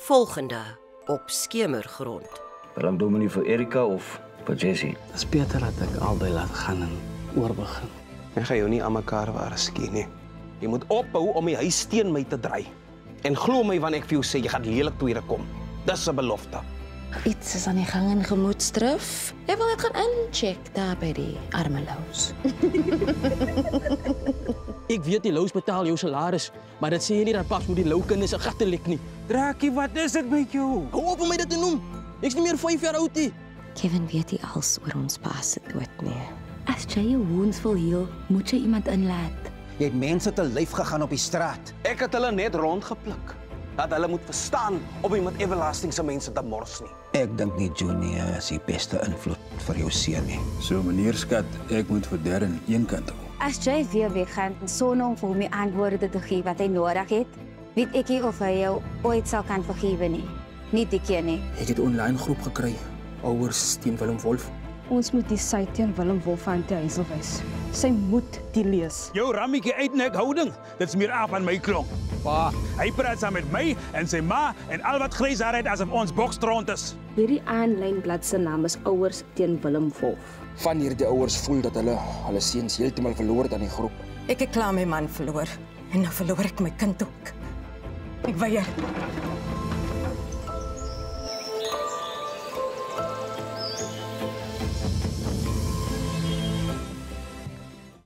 volgende op Skemergrond. Waarom doen we niet voor Erika of voor Jessie? Het is beter dat ik albei laat gaan en oorbegin. Ek gaan jou nie aan mekaar waarsku nie. Jy moet ophou om die huis teen my te draai. En glo my wanneer ek vir jou sê jy gaan lelik tweede kom. Dis 'n belofte. Iets is aan die gang in gemoedsdrif. Jy wil net gaan incheck daar by die arme Lous. Ek weet die Lous betaal jou salaris, maar dit sê nie dat paps moet die lou kinders se gatte lek nie. Drakie, wat is dit met jou? Hou op om my dit te noem. Ek's nie meer 5 jaar oud nie. Kevin weet nie als oor ons pa se dood nie. As jy jou wounds wil heal, moet jy iemand inlaat. Jy het mense te lyf gegaan op die straat. Ek het hulle net rondgepluk. Dat hulle moet verstaan om nie met everlasting se mense te mors nie. Ek dink nie Junior is die beste invloed vir jou seun nie. So meneer skat, ek moet vir Darren een kant hou. As jy weer weggaan sonder om vir hom die antwoorde te gee wat hy nodig het, weet ek nie of hy jou ooit sal kan vergewe nie. Nie die keer nie. Ek het 'n online groep gekry. Ouers teen Willem Wolf. Ons moet die sy teen Willem Wolf aan te huisel wys. Sy moet die lees. Jou rammetjie uitnek houding, dit is meer af aan my klonk. Pa, hy praat saam met my en sy ma en al wat grys haar het asof ons bokstrond is. Hierdie aanlyn blad se naam is Ouers teen Willem Wolf. Van hierdie ouers voel dat hulle seuns heeltemal verloor het aan die groep. Ek het klaar my man verloor en nou verloor ek my kind ook. Ek weier.